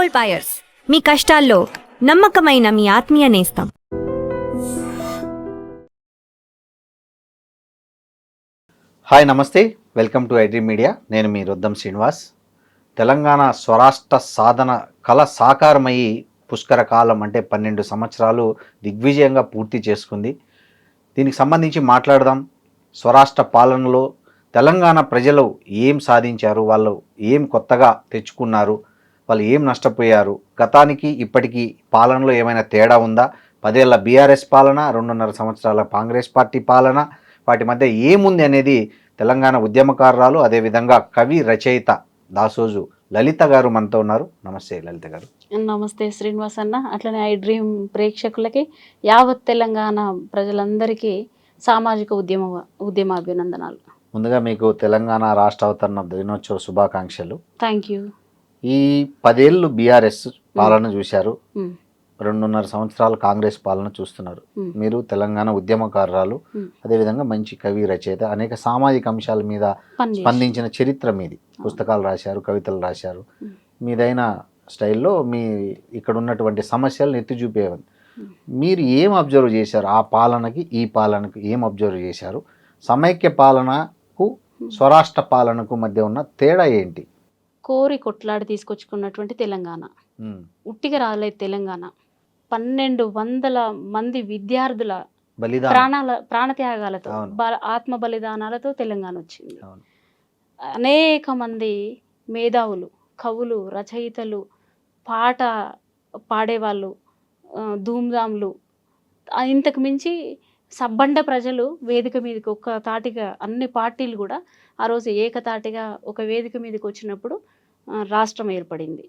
Gold buyers, మీ కష్టాల్లో నమ్మకమైన మీ ఆత్మీయ నేస్తం. హాయ్, నమస్తే, వెల్కమ్ టు ఐడ్రీమ్ మీడియా. నేను మీ రుద్దం శ్రీనివాస్. తెలంగాణ స్వరాష్ట్ర సాధన కళ సాకారమయ్యి పుష్కర కాలం అంటే 12 సంవత్సరాలు దిగ్విజయంగా పూర్తి చేసుకుంది. దీనికి సంబంధించి మాట్లాడదాం. స్వరాష్ట్ర పాలనలో తెలంగాణ ప్రజలు ఏం సాధించారు, వాళ్ళు ఏం కొత్తగా తెచ్చుకున్నారు, వాళ్ళు ఏం నష్టపోయారు, గతానికి ఇప్పటికీ పాలనలో ఏమైనా తేడా ఉందా, 10 ఏళ్ల బీఆర్ఎస్ పాలన, 2.5 సంవత్సరాల కాంగ్రెస్ పార్టీ పాలన, వాటి మధ్య ఏముంది అనేది తెలంగాణ ఉద్యమకారురాలు, అదేవిధంగా కవి రచయిత దాసోజు లలిత గారు మనతో ఉన్నారు. నమస్తే లలిత గారు. నమస్తే శ్రీనివాస్ అన్న. అట్లనే ఐ డ్రీమ్ ప్రేక్షకులకి, యావత్ తెలంగాణ ప్రజలందరికీ సామాజిక ఉద్యమ అభినందనాలు. ముందుగా మీకు తెలంగాణ రాష్ట్ర అవతరణ దినోత్సవ శుభాకాంక్షలు. Thank you. ఈ 10 ఏళ్ళు బీఆర్ఎస్ పాలన చూశారు, 2.5 సంవత్సరాలు కాంగ్రెస్ పాలన చూస్తున్నారు. మీరు తెలంగాణ ఉద్యమకారురాలు, అదేవిధంగా మంచి కవి రచయిత, అనేక సామాజిక అంశాల మీద స్పందించిన చరిత్ర మీది. పుస్తకాలు రాశారు, కవితలు రాశారు. మీదైన స్టైల్లో మీ ఇక్కడ ఉన్నటువంటి సమస్యలను ఎత్తి చూపేవారు. మీరు ఏం అబ్జర్వ్ చేశారు? ఆ పాలనకి ఈ పాలనకు ఏం అబ్జర్వ్ చేశారు? సమైక్య పాలనకు స్వరాష్ట్ర పాలనకు మధ్య ఉన్న తేడా ఏంటి? కోరి కొట్లాడి తీసుకొచ్చుకున్నటువంటి తెలంగాణ, ఉట్టిగా రాలేదు తెలంగాణ. 1200 మంది విద్యార్థుల ప్రాణత్యాగాలతో, ఆత్మ బలిదానాలతో తెలంగాణ వచ్చింది. అనేక మంది మేధావులు, కవులు, రచయితలు, పాట పాడేవాళ్ళు, ధూమ్ధాంలు, ఇంతకు మించి సబ్బండ ప్రజలు వేదిక మీదకి ఒక్క తాటిగా అన్ని పార్టీలు కూడా ఆ రోజు ఏకతాటిగా ఒక వేదిక మీదకి వచ్చినప్పుడు రాష్ట్రం ఏర్పడింది.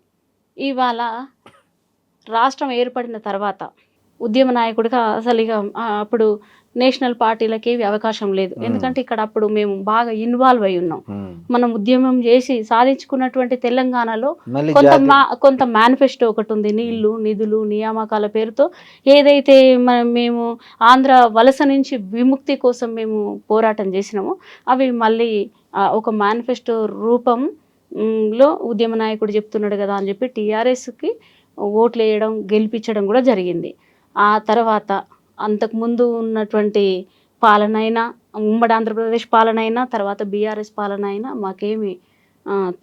ఇవాళ రాష్ట్రం ఏర్పడిన తర్వాత ఉద్యమ నాయకుడిగా అసలు ఇక అప్పుడు నేషనల్ పార్టీలకి అవకాశం లేదు. ఎందుకంటే ఇక్కడ అప్పుడు మేము బాగా ఇన్వాల్వ్ అయి ఉన్నాం. మనం ఉద్యమం చేసి సాధించుకున్నటువంటి తెలంగాణలో కొంత మేనిఫెస్టో ఒకటి ఉంది. నీళ్లు, నిధులు, నియామకాల పేరుతో ఏదైతే మేము ఆంధ్ర వలస నుంచి విముక్తి కోసం మేము పోరాటం చేసినామో అవి మళ్ళీ ఒక మేనిఫెస్టో రూపంలో ఉద్యమ నాయకుడు చెప్తున్నాడు కదా అని చెప్పి టీఆర్ఎస్కి ఓట్లు వేయడం, గెలిపించడం కూడా జరిగింది. ఆ తర్వాత అంతకుముందు ఉన్నటువంటి పాలన అయినా, ఉమ్మడి ఆంధ్రప్రదేశ్ పాలన అయినా, తర్వాత బీఆర్ఎస్ పాలన అయినా మాకేమి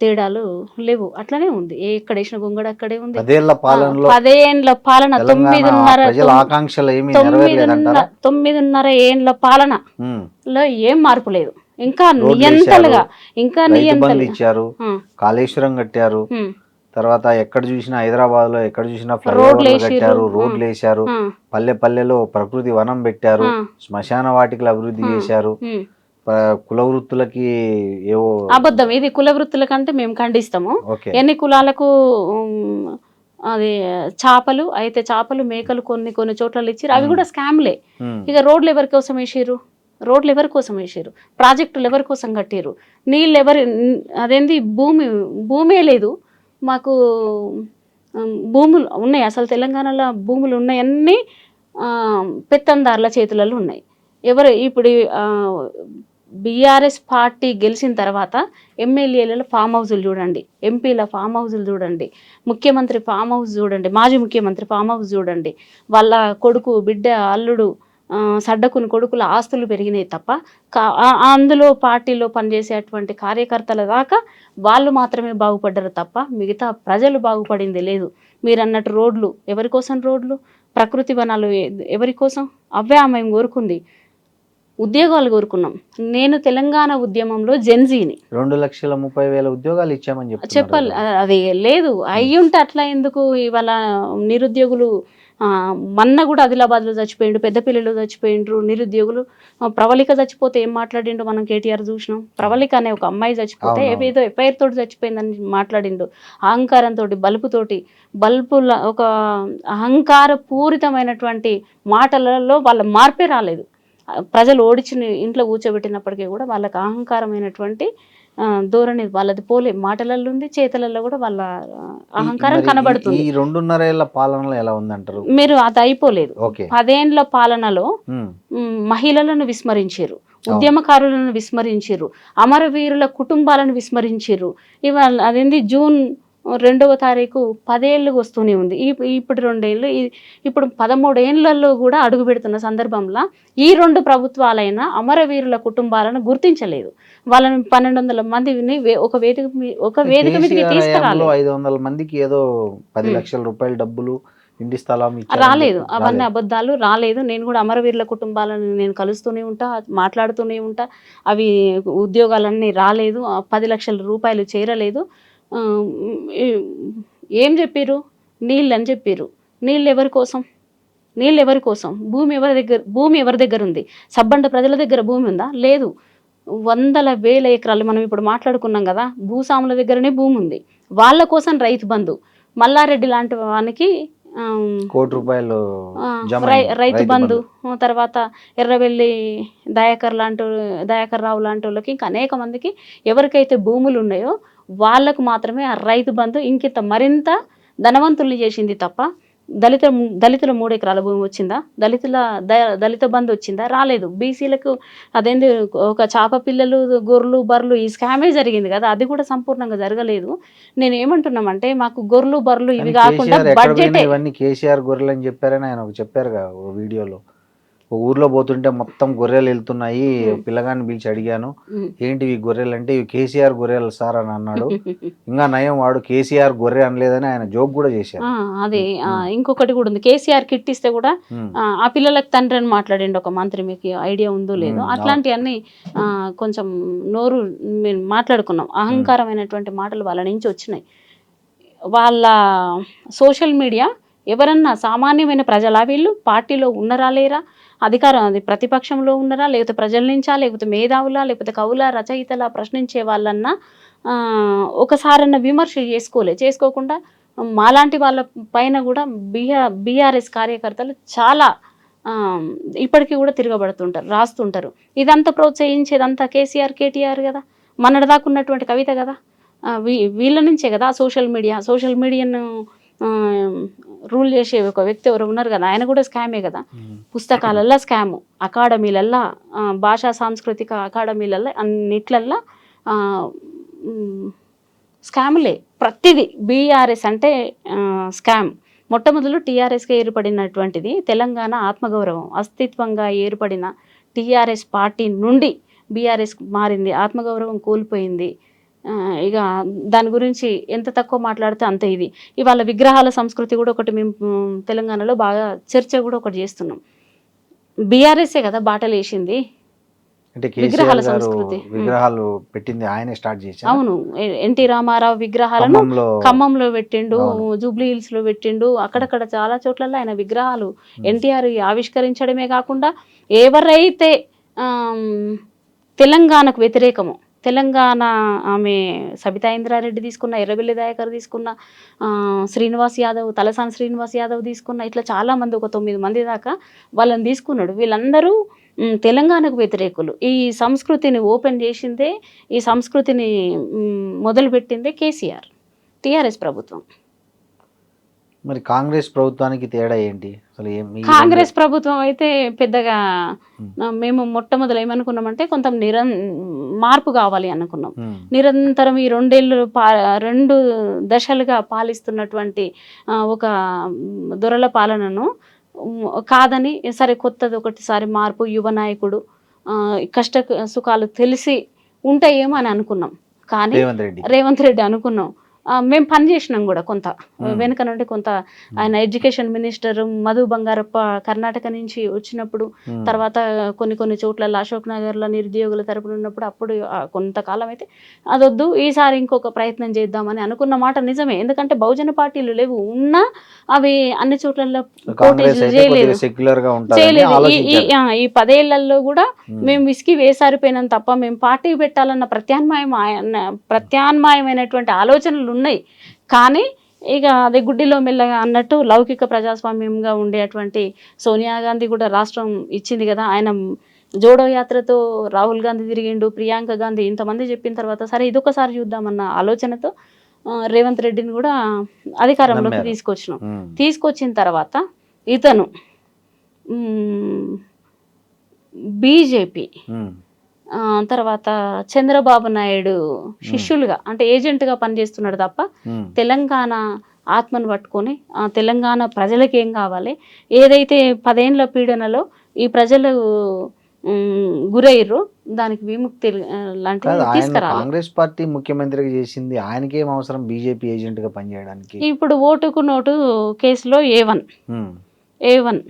తేడాలు లేవు, అట్లనే ఉంది. ఎక్కడ వేసిన గొంగడ అక్కడే ఉంది. 10 ఏళ్ల పాలన, 9.5 ఏళ్ల పాలనలో ఏం మార్పు లేదు. ఇంకా నియంతలుగా ఇచ్చారు, కాళేశ్వరం కట్టారు, తర్వాత ఎక్కడ చూసినా హైదరాబాద్ లో ఎక్కడ చూసినా ఫ్లైఓవర్లు కట్టారు, రోడ్లు వేశారు, పల్లె పల్లెలో ప్రకృతి వనం పెట్టారు, శ్మశాన వాటికలు అభివృద్ధి చేశారు. కుల వృత్తులకి ఏవో అబద్ధం. ఇది కుల వృత్తుల కంటే మేము ఖండిస్తాము. ఎన్ని కులాలకు అది చేపలు అయితే చేపలు, మేకలు కొన్ని చోట్ల ఇచ్చారు, అవి కూడా స్కామ్లే. ఇక రోడ్లు ఎవరి కోసం వేసారు? రోడ్లు ఎవరి కోసం వేసారు? ప్రాజెక్టులు ఎవరి కోసం కట్టారు? నీళ్ళు అదేంది భూమే లేదు మాకు. భూములు ఉన్నాయి, అసలు తెలంగాణలో భూములు ఉన్నాయన్నీ పెత్తందారుల చేతులలో ఉన్నాయి. ఇప్పుడు బీఆర్ఎస్ పార్టీ గెలిచిన తర్వాత ఎమ్మెల్యేల ఫామ్ హౌజులు చూడండి, ఎంపీల ఫామ్ హౌజులు చూడండి, ముఖ్యమంత్రి ఫామ్ హౌస్ చూడండి, మాజీ ముఖ్యమంత్రి ఫామ్ హౌస్ చూడండి, వాళ్ళ కొడుకు, బిడ్డ, అల్లుడు, సడ్డకుని కొడుకుల ఆస్తులు పెరిగినాయి తప్ప అందులో పార్టీలో పనిచేసేటువంటి కార్యకర్తల దాకా వాళ్ళు మాత్రమే బాగుపడ్డారు తప్ప మిగతా ప్రజలు బాగుపడింది లేదు. మీరు అన్నట్టు రోడ్లు ఎవరి కోసం? రోడ్లు, ప్రకృతి వనాలు ఎవరి కోసం? అవే మేము కోరుకుంది. ఉద్యోగాలు కోరుకున్నాం. నేను తెలంగాణ ఉద్యమంలో జెన్జీని 2,30,000 ఉద్యోగాలు ఇచ్చామని చెప్పాలి. అది లేదు, అయ్యుంటే అట్లా ఎందుకు? ఇవాళ నిరుద్యోగులు మొన్న కూడా ఆదిలాబాద్లో చచ్చిపోయిండు, పెద్దపల్లిలో చచ్చిపోయిండ్రు నిరుద్యోగులు. ప్రవళిక చచ్చిపోతే ఏం మాట్లాడిండు మనం కేటీఆర్ చూసినాం. ప్రవళిక అనే ఒక అమ్మాయి చచ్చిపోతే ఏదో ఎఫ్ఐఆర్ తోటి చచ్చిపోయిందని మాట్లాడిండు. అహంకారంతో, బల్బుల ఒక అహంకార పూరితమైనటువంటి మాటలలో వాళ్ళ మార్పే రాలేదు. ప్రజలు ఓడించి ఇంట్లో కూర్చోబెట్టినప్పటికీ కూడా వాళ్ళకి అహంకారమైనటువంటి ధోరణి వాళ్ళది పోలే. మాటలలో ఉంది, చేతలలో కూడా వాళ్ళ అహంకారం కనబడుతుంది. ఈ 2.5 ఏళ్ల పాలనలో ఎలా ఉందంటారు మీరు? అది అయిపోలేదు. 10 ఏళ్ల పాలనలో మహిళలను విస్మరించారు, ఉద్యమకారులను విస్మరించారు, అమరవీరుల కుటుంబాలను విస్మరించారు. ఇవాళ అదేంది జూన్ రెండవ తారీఖు 10 ఏళ్ళకి వస్తూనే ఉంది. ఇప్పుడు 2 ఏళ్ళు, ఇప్పుడు 13 ఏళ్లలో కూడా అడుగు పెడుతున్న సందర్భంలో ఈ 2 ప్రభుత్వాలైన అమరవీరుల కుటుంబాలను గుర్తించలేదు. వాళ్ళని 1200 మందిని ఒక వేదిక మీదకి తీసుకురాలేదు. 500 మందికి ఏదో 10 లక్షల రూపాయల డబ్బులు, ఇంటి స్థలం రాలేదు. అవన్నీ అబద్ధాలు. రాలేదు. నేను కూడా అమరవీరుల కుటుంబాలను నేను కలుస్తూనే ఉంటా, మాట్లాడుతూనే ఉంటా. అవి ఉద్యోగాలన్నీ రాలేదు, 10 లక్షల రూపాయలు చేరలేదు. ఏం చెప్పారు? నీళ్ళు అని చెప్పారు. నీళ్ళు ఎవరి కోసం? నీళ్ళు ఎవరి కోసం? భూమి ఎవరి దగ్గర ఉంది? సబ్బండ ప్రజల దగ్గర భూమి ఉందా? లేదు. వందల వేల ఎకరాలు మనం ఇప్పుడు మాట్లాడుకున్నాం కదా, భూస్వాముల దగ్గరనే భూమి ఉంది. వాళ్ళ కోసం రైతు బంధు, మల్లారెడ్డి లాంటి వానికి ₹1 రైతు బంధు, తర్వాత ఎర్రవెల్లి దయాకర్ రావు లాంటి వాళ్ళకి, ఇంకా అనేక మందికి ఎవరికైతే భూములు ఉన్నాయో వాళ్ళకు మాత్రమే ఆ రైతు బంధు ఇంకింత మరింత ధనవంతుల్ని చేసింది తప్ప దళితుల 3 ఎకరాల భూమి వచ్చిందా? దళిత బంధు వచ్చిందా? రాలేదు. బీసీలకు అదేంటి, ఒక చేప పిల్లలు, గొర్రెలు, బర్రెలు ఈ స్కామే జరిగింది కదా, అది కూడా సంపూర్ణంగా జరగలేదు. నేను ఏమంటున్నామంటే, మాకు గొర్రెలు, బర్రెలు ఇవి కాకుండా బడ్జెట్. ఇవన్నీ కేసీఆర్ గొర్రెలు అని చెప్పారని ఆయన చెప్పారు వీడియోలో. ఊర్లో పోతుంటే మొత్తం గొర్రెలు వెళ్తున్నాయి, పిల్లగాన్ని పిలిచి అడిగాను, ఏంటి ఈ గొర్రెలు అంటే, ఇవి కేసీఆర్ గొర్రెలు సార్ అని అన్నాడు. ఇంకా నయం, వాడు కేసీఆర్ గొర్రె అనలేదని ఆయన జోక్ కూడా చేశారు. అదే ఇంకొకటి కూడా ఉంది, కేసీఆర్ కిట్ ఇస్తే కూడా ఆ పిల్లలకు తండ్రి అని మాట్లాడండి ఒక మంత్రి, మీకు ఐడియా ఉందో లేదో. అట్లాంటివన్నీ కొంచెం నోరు మేము మాట్లాడుకున్నాం, అహంకారమైనటువంటి మాటలు వాళ్ళ నుంచి వచ్చినాయి. వాళ్ళ సోషల్ మీడియా ఎవరన్నా సామాన్యమైన ప్రజలా? వీళ్ళు పార్టీలో ఉన్నరా లేరా? అది ప్రతిపక్షంలో ఉన్నరా, లేకపోతే ప్రజల నుంచా, లేకపోతే మేధావులా, లేకపోతే కవుల రచయితలా ప్రశ్నించే వాళ్ళన్నా ఒకసారన్న విమర్శ చేసుకోకుండా మాలాంటి వాళ్ళ పైన కూడా బీఆర్ఎస్ కార్యకర్తలు చాలా ఇప్పటికీ కూడా తిరగబడుతుంటారు, రాస్తుంటారు. ఇదంతా ప్రోత్సహించేదంతా కేసీఆర్, కేటీఆర్ కదా, మొన్నటిదాకా ఉన్నటువంటి కవిత కదా, వీళ్ళ నుంచే కదా సోషల్ మీడియాను రూల్ చేసే ఒక వ్యక్తి ఎవరు ఉన్నారు కదా, ఆయన కూడా స్కామే కదా. పుస్తకాలల్లో స్కాము, అకాడమీలల్లో, భాషా సాంస్కృతిక అకాడమీలల్లో, అన్నిట్లల్లో స్కాములే. ప్రతిదీ బీఆర్ఎస్ అంటే స్కామ్. మొట్టమొదలు టీఆర్ఎస్గా ఏర్పడినటువంటిది తెలంగాణ ఆత్మగౌరవం, అస్తిత్వంగా ఏర్పడిన టీఆర్ఎస్ పార్టీ నుండి బీఆర్ఎస్ మారింది, ఆత్మగౌరవం కోల్పోయింది. ఇక దాని గురించి ఎంత తక్కువ మాట్లాడితే అంత ఇది. ఇవాళ విగ్రహాల సంస్కృతి కూడా ఒకటి మేము తెలంగాణలో బాగా చర్చ కూడా ఒకటి చేస్తున్నాం. బీఆర్ఎస్ఏ కదా బాటలు వేసింది విగ్రహాల సంస్కృతి. విగ్రహాలు పెట్టింది ఆయనే స్టార్ట్ చేశారు. అవును, ఎన్టీ రామారావు విగ్రహాలను ఖమ్మంలో పెట్టిండు, జూబ్లీ హిల్స్ లో పెట్టిండు, అక్కడక్కడ చాలా చోట్ల ఆయన విగ్రహాలు ఎన్టీఆర్ ఆవిష్కరించడమే కాకుండా ఎవరైతే తెలంగాణకు వ్యతిరేకమో, తెలంగాణ ఆమె సబితా ఇంద్రారెడ్డి తీసుకున్న, ఎర్రబెల్లి దయాకర్ తీసుకున్న, శ్రీనివాస్ యాదవ్, తలసాని శ్రీనివాస్ యాదవ్ తీసుకున్న, ఇట్లా చాలామంది ఒక 9 మంది దాకా వాళ్ళని తీసుకున్నాడు. వీళ్ళందరూ తెలంగాణకు వ్యతిరేకులు. ఈ సంస్కృతిని ఓపెన్ చేసిందే, ఈ సంస్కృతిని మొదలుపెట్టిందే కేసీఆర్, టీఆర్ఎస్ ప్రభుత్వం. మరి కాంగ్రెస్ ప్రభుత్వానికి తేడా ఏంటి అసలు? కాంగ్రెస్ ప్రభుత్వం అయితే పెద్దగా మేము మొట్టమొదలు ఏమనుకున్నామంటే కొంత మార్పు కావాలి అనుకున్నాం. నిరంతరం ఈ 2 ఏళ్ళు 2 దశలుగా పాలిస్తున్నటువంటి ఒక దొరల పాలనను కాదని, సరే కొత్తది ఒకటిసారి మార్పు, యువ నాయకుడు, కష్ట సుఖాలు తెలిసి ఉంటాయేమో అని అనుకున్నాం. కానీ రేవంత్ రెడ్డి అనుకున్నాం. మేము పని చేసినాం కూడా కొంత వెనుక నుండి. కొంత ఆయన ఎడ్యుకేషన్ మినిస్టర్ మధు బంగారప్ప కర్ణాటక నుంచి వచ్చినప్పుడు, తర్వాత కొన్ని చోట్ల అశోక్ నగర్లో నిరుద్యోగుల తరపున ఉన్నప్పుడు, అప్పుడు కొంతకాలం అయితే అదొద్దు, ఈసారి ఇంకొక ప్రయత్నం చేద్దామని అనుకున్న మాట నిజమే. ఎందుకంటే బహుజన పార్టీలు లేవు, ఉన్నా అవి అన్ని చోట్ల పోటీ చేయలేదు. ఈ 10 ఏళ్లలో కూడా మేము విసికి వేసారిపోయినాం తప్ప మేము పార్టీ పెట్టాలన్న ప్రత్యామ్నాయమైనటువంటి ఆలోచనలు ఉన్నాయి. కానీ ఇక అది గుడ్డిలో మెల్లగా అన్నట్టు లౌకిక ప్రజాస్వామ్యంగా ఉండేటువంటి సోనియా గాంధీ కూడా రాష్ట్రం ఇచ్చింది కదా, ఆయన జోడో యాత్రతో రాహుల్ గాంధీ తిరిగిండు, ప్రియాంక గాంధీ, ఇంతమంది చెప్పిన తర్వాత సరే ఇదొకసారి చూద్దామన్న ఆలోచనతో రేవంత్ రెడ్డిని కూడా అధికారంలోకి తీసుకొచ్చిన తర్వాత ఇతను బీజేపీ తర్వాత చంద్రబాబు నాయుడు శిష్యులుగా అంటే ఏజెంట్గా పనిచేస్తున్నాడు తప్ప తెలంగాణ ఆత్మను పట్టుకొని తెలంగాణ ప్రజలకి ఏం కావాలి, ఏదైతే 10 ఏళ్ల పీడనలో ఈ ప్రజలు గురయ్యారు దానికి విముక్తి లాంటివి తీసుకురావాలి. కాంగ్రెస్ పార్టీ ముఖ్యమంత్రిగా చేసింది, ఆయనకేం అవసరం బీజేపీ ఏజెంట్ గా పనిచేయడానికి? ఇప్పుడు ఓటుకు నోటు కేసులో A1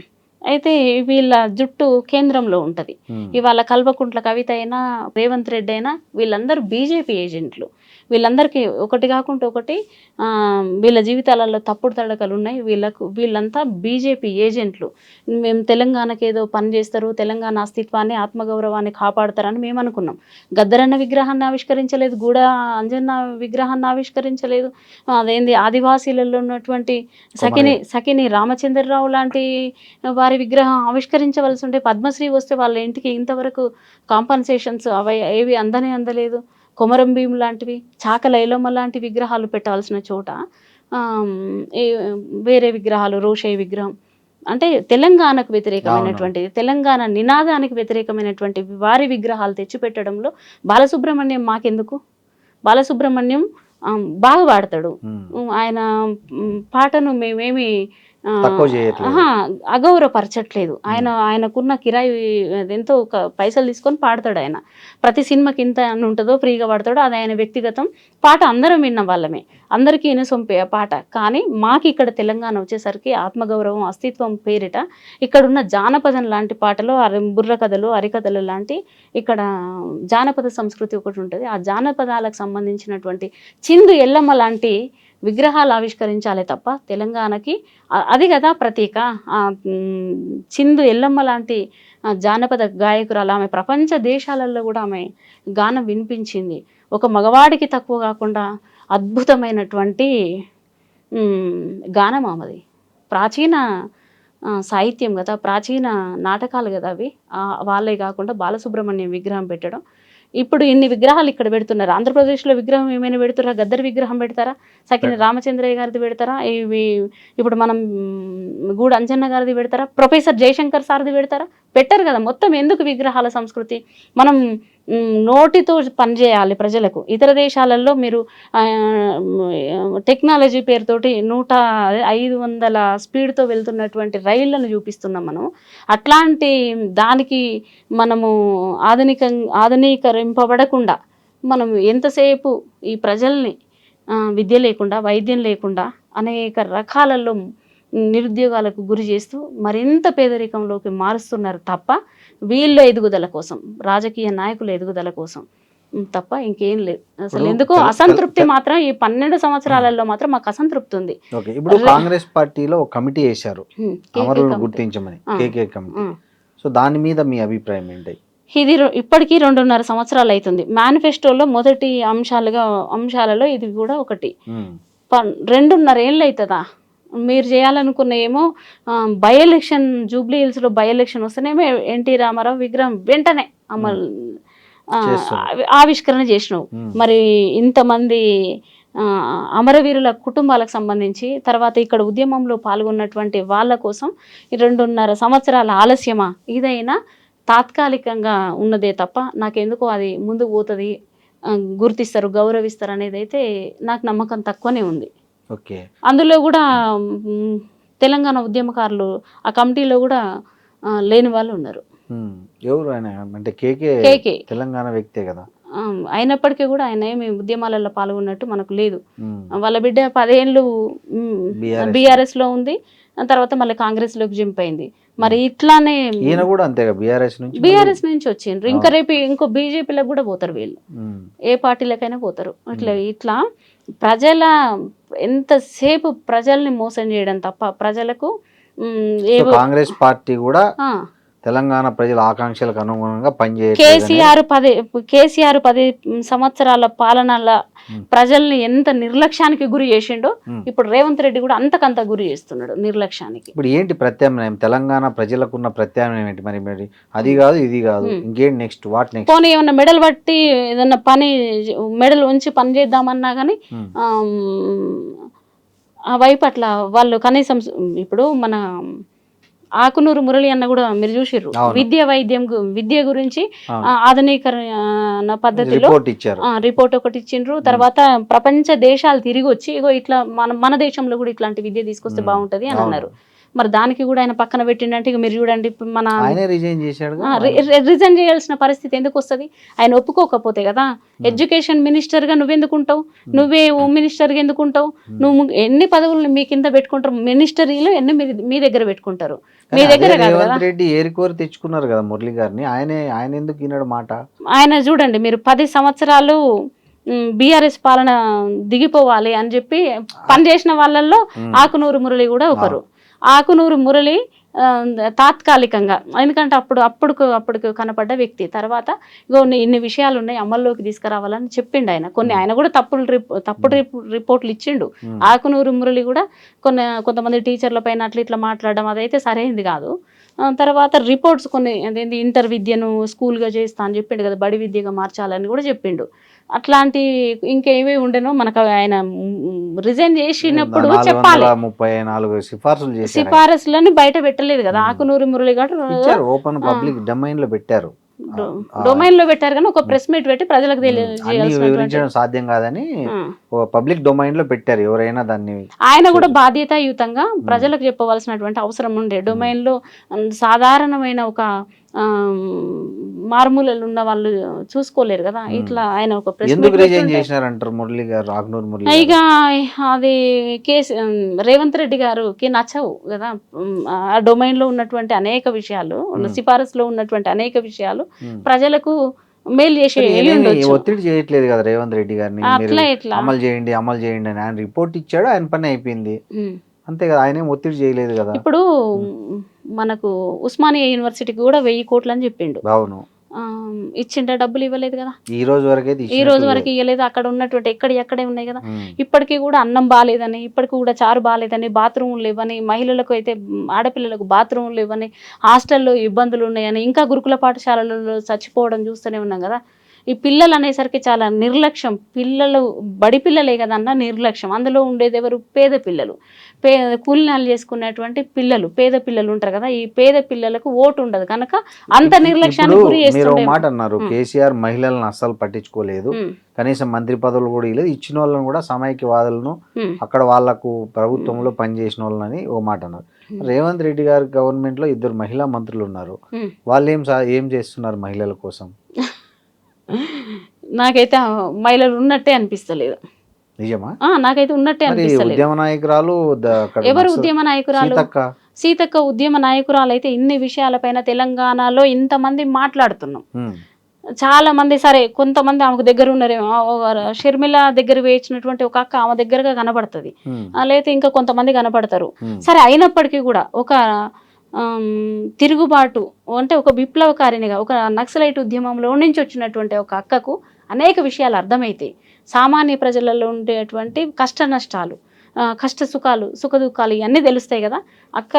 అయితే వీళ్ళ జుట్టు కేంద్రంలో ఉంటది. ఇవాళ కల్వకుంట్ల కవిత అయినా రేవంత్ రెడ్డి అయినా వీళ్ళందరూ బీజేపీ ఏజెంట్లు. వీళ్ళందరికీ ఒకటి కాకుండా ఒకటి వీళ్ళ జీవితాలలో తప్పుడు తడకలు ఉన్నాయి. వీళ్ళంతా బీజేపీ ఏజెంట్లు. మేము తెలంగాణకి ఏదో పని చేస్తారు, తెలంగాణ అస్తిత్వాన్ని ఆత్మగౌరవాన్ని కాపాడుతారని మేము అనుకున్నాం. గద్దరన్న విగ్రహాన్ని ఆవిష్కరించలేదు, గూడ అంజన్న విగ్రహాన్ని ఆవిష్కరించలేదు. అదేంది ఆదివాసీలలో ఉన్నటువంటి సకిని రామచంద్రరావు లాంటి వారి విగ్రహం ఆవిష్కరించవలసి ఉంటే పద్మశ్రీ వస్తే వాళ్ళ ఇంటికి ఇంతవరకు కాంపన్సేషన్స్ ఏవి అందలేదు. కొమరం భీం లాంటివి, చాకల ఐలమ్మ లాంటి విగ్రహాలు పెట్టాల్సిన చోట వేరే విగ్రహాలు, రోషయ్య విగ్రహం అంటే తెలంగాణకు వ్యతిరేకమైనటువంటిది, తెలంగాణ నినాదానికి వ్యతిరేకమైనటువంటి వారి విగ్రహాలు తెచ్చిపెట్టడంలో బాలసుబ్రహ్మణ్యం మాకెందుకు? బాలసుబ్రహ్మణ్యం బాగా పాడతాడు, ఆయన పాటను మేమేమి అగౌరవపరచట్లేదు. ఆయనకున్న కిరాయి ఎంతో పైసలు తీసుకొని పాడతాడు. ఆయన ప్రతి సినిమాకి ఇంత అని ఉంటుందో ఫ్రీగా పాడతాడు, అది ఆయన వ్యక్తిగతం. పాట అందరం విన్న వాళ్ళమే, అందరికీ ఇనసొంపే పాట. కానీ మాకు ఇక్కడ తెలంగాణ వచ్చేసరికి ఆత్మగౌరవం అస్తిత్వం పేరిట ఇక్కడున్న జానపదం లాంటి పాటలు, బుర్ర కథలు, అరికథలు లాంటి ఇక్కడ జానపద సంస్కృతి ఒకటి ఉంటుంది. ఆ జానపదాలకు సంబంధించినటువంటి చిందు ఎల్లమ్మ లాంటి విగ్రహాలు ఆవిష్కరించాలి తప్ప తెలంగాణకి అది కదా ప్రతీక. చిందు ఎల్లమ్మ లాంటి జానపద గాయకురాలు, ఆమె ప్రపంచ దేశాలలో కూడా ఆమె గానం వినిపించింది. ఒక మగవాడికి తక్కువ కాకుండా అద్భుతమైనటువంటి గానం ఆమెది. ప్రాచీన సాహిత్యం కదా, ప్రాచీన నాటకాలు కదా అవి. వాళ్ళే కాకుండా బాలసుబ్రహ్మణ్యం విగ్రహం పెట్టడం. ఇప్పుడు ఇన్ని విగ్రహాలు ఇక్కడ పెడుతున్నారు. ఆంధ్రప్రదేశ్లో విగ్రహం ఏమైనా పెడుతారా? గద్దర్ విగ్రహం పెడతారా? సకిన రామచంద్రయ్య గారిది పెడతారా? ఇప్పుడు మనం గూడ అంజన్న గారిది పెడతారా? ప్రొఫెసర్ జయశంకర్ సార్ది పెడతారా? పెట్టరు కదా. మొత్తం ఎందుకు విగ్రహాల సంస్కృతి? మనం నోటితో పనిచేయాలి ప్రజలకు. ఇతర దేశాలలో మీరు టెక్నాలజీ పేరుతోటి 500 స్పీడ్తో వెళ్తున్నటువంటి రైళ్లను చూపిస్తున్నాం మనం. అట్లాంటి దానికి మనము ఆధునీకరింపబడకుండా మనం ఎంతసేపు ఈ ప్రజల్ని విద్య లేకుండా, వైద్యం లేకుండా అనేక రకాలలో నిరుద్యోగాలకు గురి చేస్తూ మరింత పేదరికంలోకి మారుస్తున్నారు తప్ప వీళ్ళ ఎదుగుదల కోసం, రాజకీయ నాయకుల ఎదుగుదల కోసం తప్ప ఇంకేం లేదు. అసలు ఎందుకో అసంతృప్తి మాత్రం ఈ 12 సంవత్సరాలలో మాత్రం మాకు అసంతృప్తి ఉంది. ఇప్పుడు కాంగ్రెస్ పార్టీలో ఒక కమిటీ వేశారు అమరులను గుర్తించమని, కేకే కమిటీ. సో దాని మీద మీ అభిప్రాయం ఏంటి? ఇది ఇప్పటికీ 2.5 సంవత్సరాలు అవుతుంది. మేనిఫెస్టోలో మొదటి అంశాలలో ఇది కూడా ఒకటి. 2.5 ఏళ్ళు అవుతుందా? మీరు చేయాలనుకున్న ఏమో బై ఎలక్షన్, జూబ్లీ హిల్స్లో బై ఎలక్షన్ వస్తేనేమో ఎన్టీ రామారావు విగ్రహం వెంటనే ఆవిష్కరణ చేసినావు. మరి ఇంతమంది అమరవీరుల కుటుంబాలకు సంబంధించి, తర్వాత ఇక్కడ ఉద్యమంలో పాల్గొన్నటువంటి వాళ్ళ కోసం 2.5 సంవత్సరాల ఆలస్యమా? ఇదైనా తాత్కాలికంగా ఉన్నదే తప్ప నాకెందుకో అది ముందుకు పోతుంది, గుర్తిస్తారు, గౌరవిస్తారు అనేది అయితే నాకు నమ్మకం తక్కువనే ఉంది. అందులో కూడా తెలంగాణ ఉద్యమకారులు ఆ కమిటీలో కూడా లేని వాళ్ళు ఉన్నారు. ఎవరు ఆయన? అంటే కేకే తెలంగాణ వ్యక్తే కదా. అయినప్పటికీ కూడా ఆయన ఏమి ఉద్యమాలలో పాల్గొన్నట్టు మనకు లేదు. వాళ్ళ బిడ్డ 10 ఏళ్ళు బీఆర్ఎస్ లో ఉంది, తర్వాత మళ్ళీ కాంగ్రెస్ లోకి జంప్ అయింది. మరి ఇట్లానే ఈయన కూడా అంతే బీఆర్ఎస్ నుంచి వచ్చిండ్రు. ఇంకా రేపు ఇంకో బీజేపీలకు కూడా పోతారు వీళ్ళు, ఏ పార్టీలకైనా పోతారు. ఇట్లా ప్రజల ఎంతసేపు ప్రజల్ని మోసం చేయడం తప్ప ప్రజలకు కాంగ్రెస్ పార్టీ కూడా తెలంగాణ ప్రజల ఆకాంక్షలకు అనుగుణంగా పనిచేయాలి. కేసీఆర్ 10 సంవత్సరాల పాలనల ప్రజల్ని ఎంత నిర్లక్ష్యానికి గురి చేసిండో ఇప్పుడు రేవంత్ రెడ్డి కూడా అంతకంత గురి చేస్తున్నాడు నిర్లక్ష్యానికి. ఇప్పుడు ఏంటి ప్రత్యామ్నాయం? తెలంగాణ ప్రజలకు ఉన్న ప్రత్యామ్నాయం ఏంటి? మరి అది కాదు ఇది కాదు, ఇంకేంటి నెక్స్ట్? What next? పోనీ ఏమన్నా మెడల్ పట్టి ఏదన్నా మెడల్ ఉంచి పని చేద్దామన్నా కానీ ఆ వైపు అట్లా వాళ్ళు కనీసం ఇప్పుడు మన ఆకునూరు మురళి అన్న కూడా మీరు చూసిర్రు, అవును. విద్య గురించి అవును. ఆధునీకరణ పద్ధతిలో రిపోర్ట్ ఇచ్చారు. రిపోర్ట్ ఒకటి ఇచ్చిండ్రు. తర్వాత ప్రపంచ దేశాలు తిరిగి వచ్చి ఇగో ఇట్లా మన దేశంలో కూడా ఇట్లాంటి విద్య తీసుకొస్తే బాగుంటది అని అన్నారు. మరి దానికి కూడా ఆయన పక్కన పెట్టిండంటే ఇక మీరు చూడండి ఇప్పుడు మన ఆయనే రిజైన్ చేశాడు. రిజైన్ చేయాల్సిన పరిస్థితి ఎందుకు వస్తుంది? ఆయన ఒప్పుకోకపోతే కదా. ఎడ్యుకేషన్ మినిస్టర్ గా నువ్వెందుకుంటావు? నువ్వే హోమ్ మినిస్టర్ గా ఎందుకుంటావు? నువ్వు ఎన్ని పదవులు మీ కింద పెట్టుకుంటారు? మినిస్టరీలో ఎన్ని మీ దగ్గర పెట్టుకుంటారు? మీ దగ్గర కాదు కదా. రేవంత్ రెడ్డి ఏరికోరి తెచ్చుకున్నారు కదా మురళి గారిని. ఆయన ఎందుకు విన్నాడు మాట? ఆయన చూడండి, మీరు 10 సంవత్సరాలు బీఆర్ఎస్ పాలన దిగిపోవాలి అని చెప్పి పనిచేసిన వాళ్ళల్లో ఆకునూరు మురళి కూడా ఒకరు. ఆకునూరు మురళి తాత్కాలికంగా, ఎందుకంటే అప్పుడు కనపడ్డ వ్యక్తి. తర్వాత ఇగో ఇన్ని విషయాలు ఉన్నాయి అమల్లోకి తీసుకురావాలని చెప్పిండు ఆయన. కొన్ని ఆయన కూడా తప్పుడు రిపోర్ట్లు ఇచ్చిండు. ఆకునూరు మురళి కూడా కొంతమంది టీచర్ల పైన ఇట్లా మాట్లాడడం అదైతే సరైనది కాదు. తర్వాత రిపోర్ట్స్ కొన్ని అదేంటి ఇంటర్ విద్యను స్కూల్గా చేస్తా అని చెప్పిండు కదా, బడి విద్యగా మార్చాలని కూడా చెప్పిండు. అట్లాంటి ఇంకేమీ ఉండేనో మనకు ఆయన రిజైన్ చేసినప్పుడు చెప్పాలి. 34 సిఫారసులని బయట పెట్టలేదు కదా ఆకునూరి మురళి గారు. ఓపెన్ పబ్లిక్ డొమైన్ లో పెట్టారు. డొమైన్ లో పెట్టారు కానీ ఒక ప్రెస్ మీట్ పెట్టి ప్రజలకు వివరించడం సాధ్యం కాదని పబ్లిక్ డొమైన్ లో పెట్టారు. ఎవరైనా దాన్ని ఆయన కూడా బాధ్యతాయుతంగా ప్రజలకు చెప్పవలసినటువంటి అవసరం ఉండే. డొమైన్ లో సాధారణమైన ఒక మారుమూలలు ఉన్న వాళ్ళు చూసుకోలేరు కదా. ఇట్లా ఆయన ఒక ప్రెస్ ఇక అది కేసు రేవంత్ రెడ్డి గారికి నచ్చవు కదా. ఆ డొమైన్ లో ఉన్నటువంటి అనేక విషయాలు, సిఫారసులో ఉన్నటువంటి అనేక విషయాలు ప్రజలకు మేలు చేసి ఒత్తిడి చేయట్లేదు కదా రేవంత్ రెడ్డి గారిని. అమలు చేయండి అని ఆయన రిపోర్ట్ ఇచ్చాడు, ఆయన పని అయిపోయింది అంతే కదా. ఆయన ఒత్తిడి చేయలేదు కదా. ఇప్పుడు మనకు ఉస్మానియా యూనివర్సిటీకి కూడా 1000 కోట్లు అని చెప్పిండు. అవును, ఇచ్చిండే డబ్బులు ఇవ్వలేదు కదా. ఈ రోజు వరకు ఇవ్వలేదు. అక్కడ ఉన్నటువంటి ఎక్కడే ఉన్నాయి కదా. ఇప్పటికీ కూడా అన్నం బాగాలేదని, ఇప్పటికి కూడా చారు బాగాలేదని, బాత్రూమ్ లేవని, మహిళలకు అయితే ఆడపిల్లలకు బాత్రూమ్ లేవని, హాస్టల్లో ఇబ్బందులు ఉన్నాయని, ఇంకా గురుకుల పాఠశాలలలో చచ్చిపోవడం చూస్తూనే ఉన్నాం కదా. ఈ పిల్లలు అనేసరికి చాలా నిర్లక్ష్యం. పిల్లలు బడి పిల్లలే కదన్న నిర్లక్ష్యం. అందులో ఉండేది ఎవరు? పేద పిల్లలు, కూలినాలు చేసుకునేటువంటి పిల్లలు, పేద పిల్లలు ఉంటారు కదా. ఈ పేద పిల్లలకు ఓటు ఉండదు కనుక అంత నిర్లక్ష్యానికి గురి చేస్తుంటారు. మాట అన్నారు, కేసీఆర్ మహిళలను అస్సలు పట్టించుకోలేదు, కనీసం మంత్రి పదవులు కూడా ఇవ్వలేదు, ఇచ్చిన వాళ్ళని కూడా సమైక్యవాదులను అక్కడ వాళ్లకు ప్రభుత్వంలో పనిచేసిన వాళ్ళని ఓ మాట అన్నారు. రేవంత్ రెడ్డి గారి గవర్నమెంట్ లో 2 మహిళా మంత్రులు ఉన్నారు. వాళ్ళు ఏం చేస్తున్నారు మహిళల కోసం? నాకైతే మహిళలు ఉన్నట్టే అనిపిస్తలేదు. నిజమా? నాకైతే ఉన్నట్టే అనిపిస్తలేదు. ఉద్యమ నాయకురాలు ఎవరు? ఉద్యమ నాయకురాలు సీతక్క ఉద్యమ నాయకురాలు అయితే ఇన్ని విషయాలపైన తెలంగాణలో ఇంతమంది మాట్లాడుతున్నాం. చాలా మంది, సరే కొంతమంది ఆమెకు దగ్గర ఉన్నారేమో. షర్మిల దగ్గర వేయించినటువంటి ఒక అక్క ఆమె దగ్గరగా కనబడుతుంది, లేకపోతే ఇంకా కొంతమంది కనపడతారు. సరే, అయినప్పటికీ కూడా ఒక తిరుగుబాటు అంటే ఒక విప్లవకారినిగా, ఒక నక్సలైట్ ఉద్యమంలో నుంచి వచ్చినటువంటి ఒక అక్కకు అనేక విషయాలు అర్థమైతాయి. సామాన్య ప్రజలలో ఉండేటువంటి కష్ట నష్టాలు, కష్ట సుఖాలు, సుఖ దుఃఖాలు ఇవన్నీ తెలుస్తాయి కదా. అక్క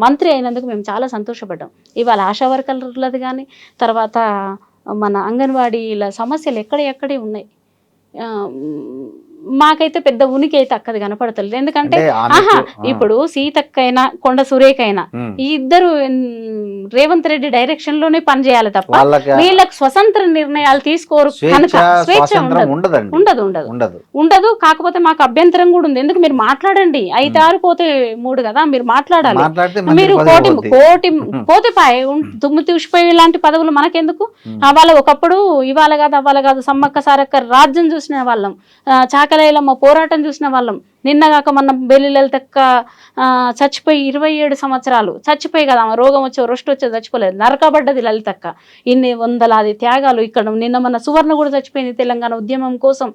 మంత్రి అయినందుకు మేము చాలా సంతోషపడ్డాం. ఇవాళ ఆశా వర్కర్లది కానీ, తర్వాత మన అంగన్వాడీల సమస్యలు ఎక్కడే ఉన్నాయి. మాకైతే పెద్ద ఉనికి అయితే అక్కది కనపడతలేదు. ఎందుకంటే ఇప్పుడు సీతక్కైనా కొండ సురేఖైనా ఈ ఇద్దరు రేవంత్ రెడ్డి డైరెక్షన్ లోనే పనిచేయాలి తప్ప వీళ్ళకి స్వతంత్ర నిర్ణయాలు తీసుకోరు కనుక స్వేచ్ఛ ఉండదు. కాకపోతే మాకు అభ్యంతరం కూడా ఉంది. ఎందుకు? మీరు మాట్లాడండి, 5 6 పోతే 3 కదా, మీరు మాట్లాడాలి. మీరు కోటి పోతే తుమ్ము తీసిపోయి ఇలాంటి పదవులు మనకెందుకు? వాళ్ళ ఒకప్పుడు ఇవాళ కాదు సమ్మక్క సారక్క రాజ్యం చూసిన వాళ్ళం, చాకలైలమ్మ పోరాటం చూసిన వాళ్ళం. నిన్నగాక మన బెల్లి లలితక్క చచ్చిపోయి 27 సంవత్సరాలు చచ్చిపోయి కదా, ఆమె రోగం వచ్చో రొస్ట్ వచ్చో చచ్చిపోలేదు, నరకబడ్డది లలితక్క. ఇన్ని వందలాది త్యాగాలు. ఇక్కడ నిన్న మన సువర్ణ కూడా చచ్చిపోయింది తెలంగాణ ఉద్యమం కోసం.